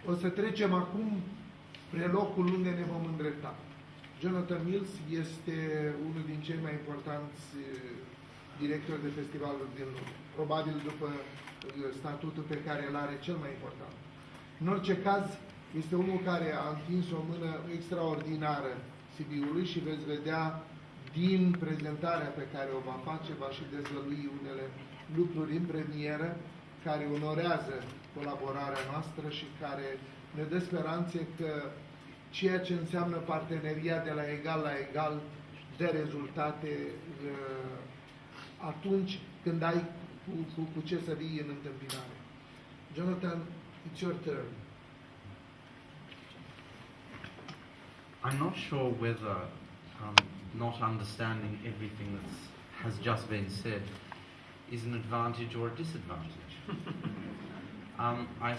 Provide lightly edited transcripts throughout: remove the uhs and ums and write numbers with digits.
O să trecem acum spre locul unde ne vom îndrepta. Jonathan Mills este unul din cei mai importanți directori de festivaluri din lume, probabil după statutul pe care îl are cel mai important. În orice caz, este unul care a întins o mână extraordinară Sibiului și veți vedea din prezentarea pe care o va face, va și dezvălui unele lucruri în premieră care onorează colaborarea noastră și care ne dă speranțe că ceea ce înseamnă parteneria de la egal la egal dă rezultate atunci când ai cu ce să vii în întâmpinare. Jonathan, it's your turn. I'm not sure whether not understanding everything that has just been said is an advantage or a disadvantage. I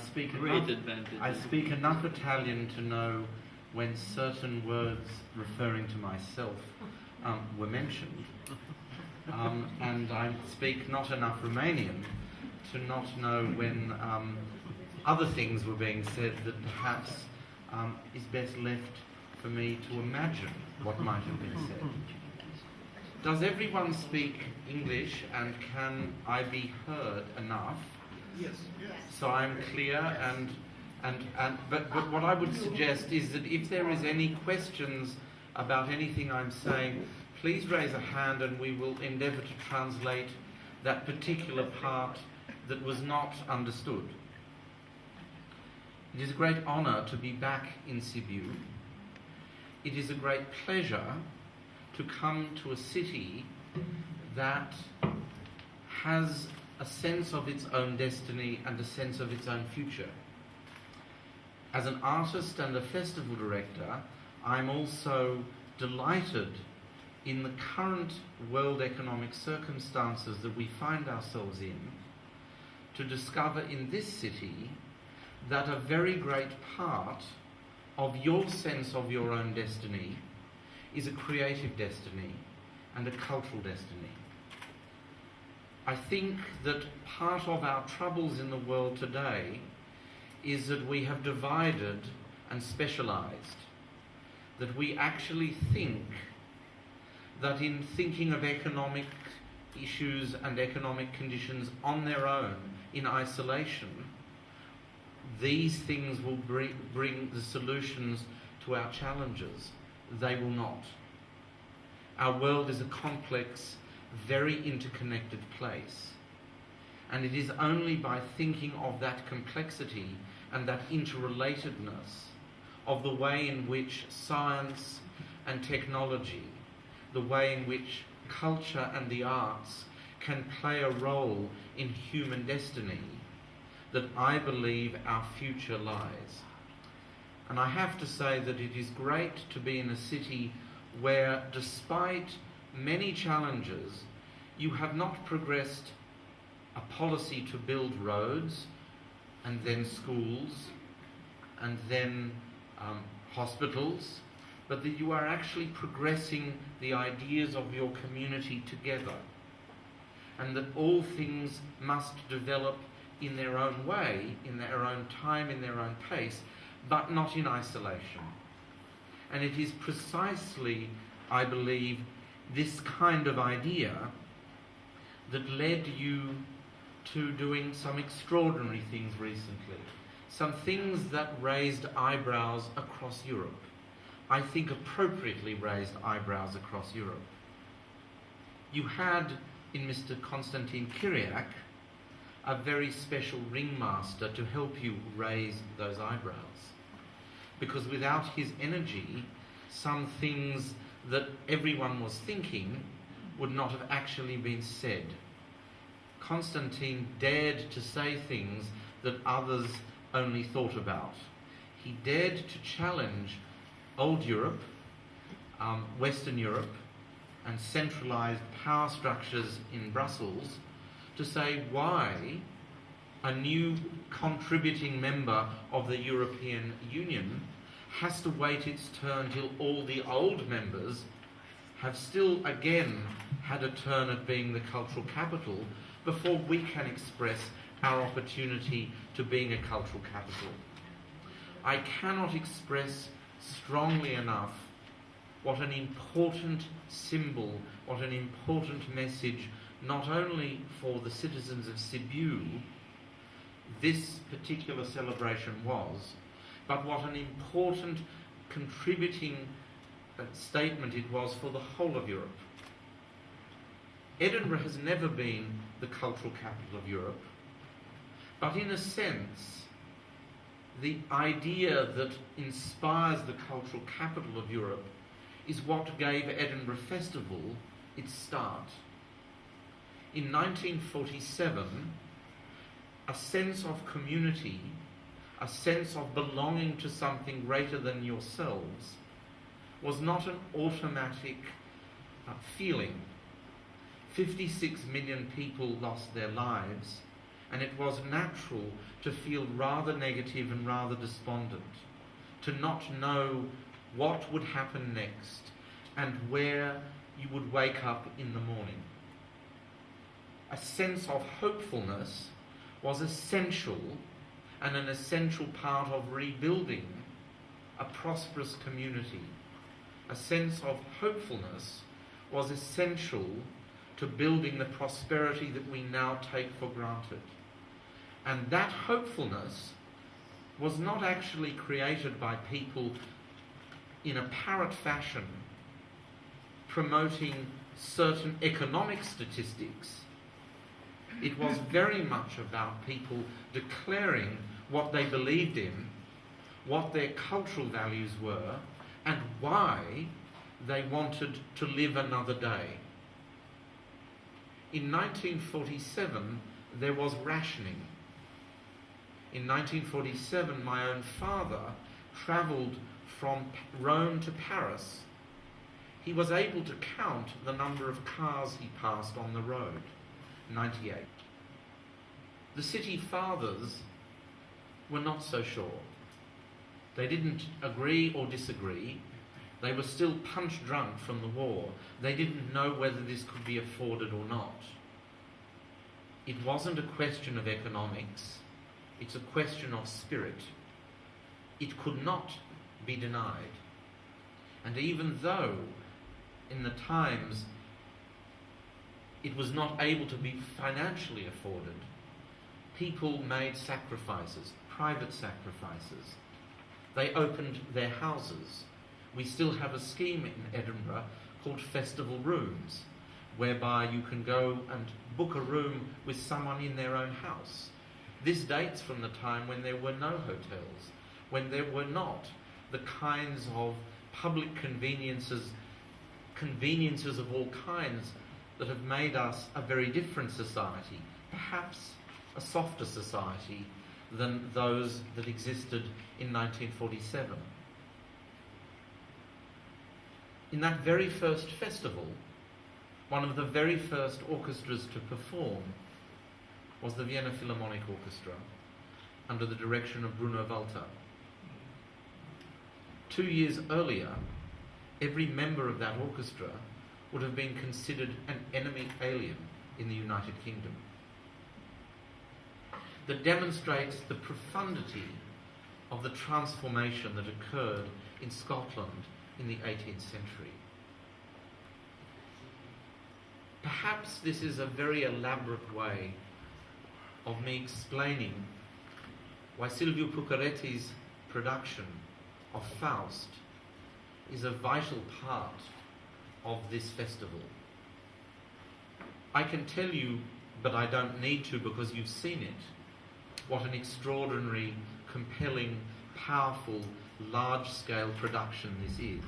speak enough Italian to know when certain words referring to myself were mentioned, and I speak not enough Romanian to not know when other things were being said that perhaps is best left for me to imagine what might have been said. Does everyone speak English, and can I be heard enough? Yes. So I'm clear, but what I would suggest is that if there is any questions about anything I'm saying, please raise a hand and we will endeavour to translate that particular part that was not understood. It is a great honour to be back in Sibiu. It is a great pleasure to come to a city that has a sense of its own destiny and a sense of its own future. As an artist and a festival director, I'm also delighted in the current world economic circumstances that we find ourselves in to discover in this city that a very great part of your sense of your own destiny is a creative destiny and a cultural destiny. I think that part of our troubles in the world today is that we have divided and specialized, that we actually think that in thinking of economic issues and economic conditions on their own, in isolation, these things will bring the solutions to our challenges. They will not. Our world is a complex, very interconnected place. And it is only by thinking of that complexity and that interrelatedness, of the way in which science and technology, the way in which culture and the arts can play a role in human destiny, that I believe our future lies. And I have to say that it is great to be in a city where, despite many challenges, you have not progressed a policy to build roads and then schools and then hospitals, but that you are actually progressing the ideas of your community together, and that all things must develop in their own way, in their own time, in their own pace, but not in isolation. And it is precisely, I believe, this kind of idea that led you to doing some extraordinary things recently, some things that raised eyebrows across Europe. I think appropriately raised eyebrows across Europe. You had in Mr. Konstantin Kyriak a very special ringmaster to help you raise those eyebrows, because without his energy, some things that everyone was thinking would not have actually been said. Konstantin dared to say things that others only thought about. He dared to challenge old Europe, Western Europe, and centralized power structures in Brussels to say why a new contributing member of the European Union has to wait its turn till all the old members have still again had a turn at being the cultural capital before we can express our opportunity to being a cultural capital. I cannot express strongly enough what an important symbol, what an important message, not only for the citizens of Sibiu, this particular celebration was, but what an important contributing statement it was for the whole of Europe. Edinburgh has never been the cultural capital of Europe, but in a sense, the idea that inspires the cultural capital of Europe is what gave Edinburgh Festival its start. In 1947, a sense of community, a sense of belonging to something greater than yourselves, was not an automatic feeling. 56 million people lost their lives, and it was natural to feel rather negative and rather despondent, to not know what would happen next and where you would wake up in the morning. A sense of hopefulness was essential, and an essential part of rebuilding a prosperous community. A sense of hopefulness was essential to building the prosperity that we now take for granted. And that hopefulness was not actually created by people in a parrot fashion promoting certain economic statistics. It was very much about people declaring what they believed in, what their cultural values were, and why they wanted to live another day. In 1947, there was rationing. In 1947, my own father travelled from Rome to Paris. He was able to count the number of cars he passed on the road, 98. The city fathers were not so sure. They didn't agree or disagree. They were still punch drunk from the war. They didn't know whether this could be afforded or not. It wasn't a question of economics. It's a question of spirit. It could not be denied. And even though in the times it was not able to be financially afforded, people made sacrifices, private sacrifices. They opened their houses. We still have a scheme in Edinburgh called Festival Rooms, whereby you can go and book a room with someone in their own house. This dates from the time when there were no hotels, when there were not the kinds of public conveniences of all kinds that have made us a very different society, perhaps a softer society than those that existed in 1947. In that very first festival, one of the very first orchestras to perform was the Vienna Philharmonic Orchestra, under the direction of Bruno Walter. 2 years earlier, every member of that orchestra would have been considered an enemy alien in the United Kingdom. That demonstrates the profundity of the transformation that occurred in Scotland in the 18th century. Perhaps this is a very elaborate way of me explaining why SILVIU PURCARETE's production of Faust is a vital part of this festival. I can tell you, but I don't need to because you've seen it, what an extraordinary, compelling, powerful, large-scale production this is.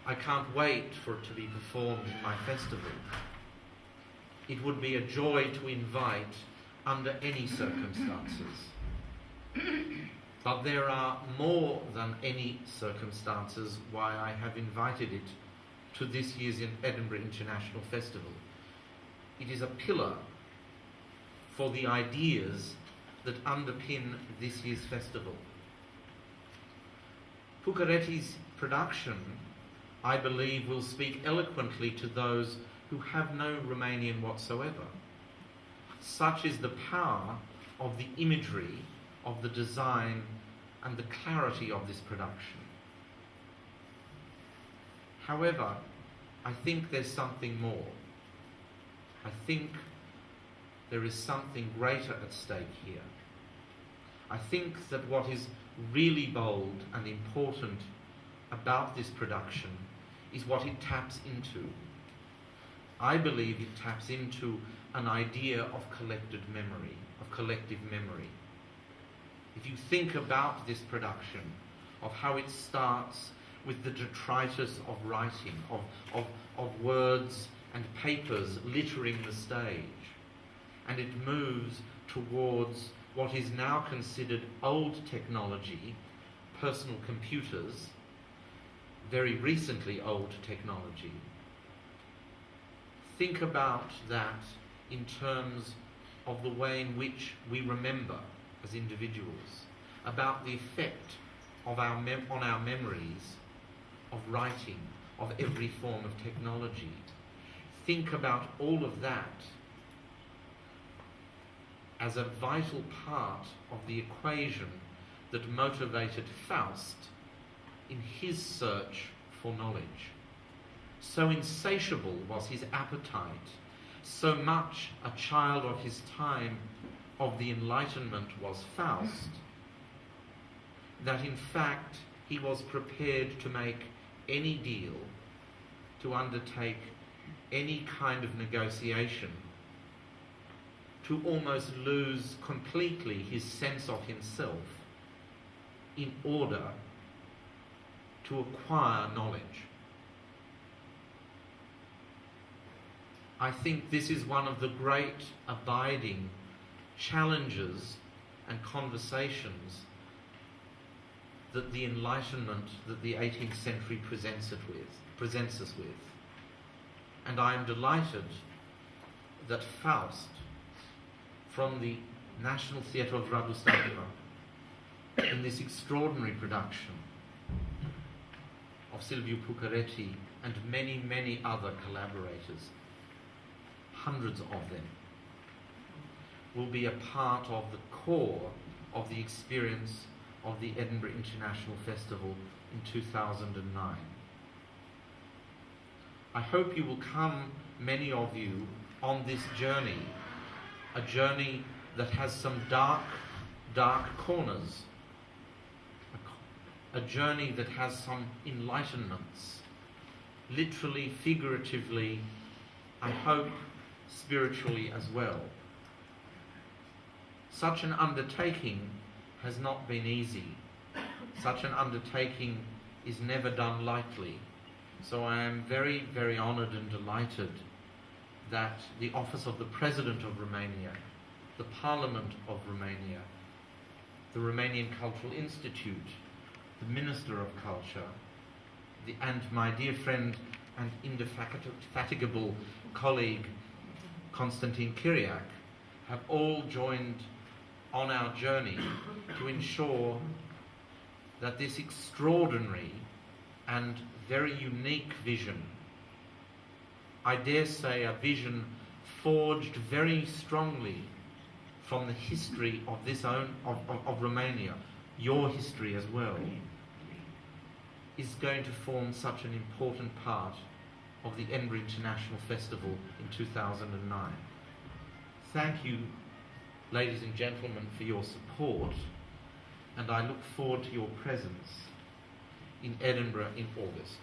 I can't wait for it to be performed in my festival. It would be a joy to invite under any circumstances. But there are more than any circumstances why I have invited it to this year's Edinburgh International Festival. It is a pillar for the ideas that underpin this year's festival. Pucarete's production, I believe, will speak eloquently to those who have no Romanian whatsoever. Such is the power of the imagery, of the design, and the clarity of this production. However, I think there's something more. I think there is something greater at stake here. I think that what is really bold and important about this production is what it taps into. I believe it taps into an idea of collected memory, of collective memory. If you think about this production, of how it starts with the detritus of writing, of words and papers littering the stage, and it moves towards what is now considered old technology, personal computers, very recently old technology. Think about that in terms of the way in which we remember as individuals, about the effect of on our memories of writing, of every form of technology. Think about all of that as a vital part of the equation that motivated Faust in his search for knowledge. So insatiable was his appetite, so much a child of his time, of the Enlightenment was Faust, that in fact he was prepared to make any deal, to undertake any kind of negotiation, to almost lose completely his sense of himself in order to acquire knowledge. I think this is one of the great abiding challenges and conversations that the Enlightenment, that the 18th century presents us with. And I am delighted that Faust, from the National Theatre of Radoslavia, in this extraordinary production of Silviu Pucarete and many, many other collaborators, hundreds of them, will be a part of the core of the experience of the Edinburgh International Festival in 2009. I hope you will come, many of you, on this journey, a journey that has some dark, dark corners, a journey that has some enlightenments, literally, figuratively, I hope spiritually as well. Such an undertaking has not been easy. Such an undertaking is never done lightly. So I am very, very honoured and delighted that the Office of the President of Romania, the Parliament of Romania, the Romanian Cultural Institute, the Minister of Culture, and my dear friend and indefatigable colleague Constantin Chiriac have all joined on our journey to ensure that this extraordinary and very unique vision, I dare say a vision forged very strongly from the history of of Romania, your history as well, is going to form such an important part of the Edinburgh International Festival in 2009. Thank you, ladies and gentlemen, for your support, and I look forward to your presence in Edinburgh in August.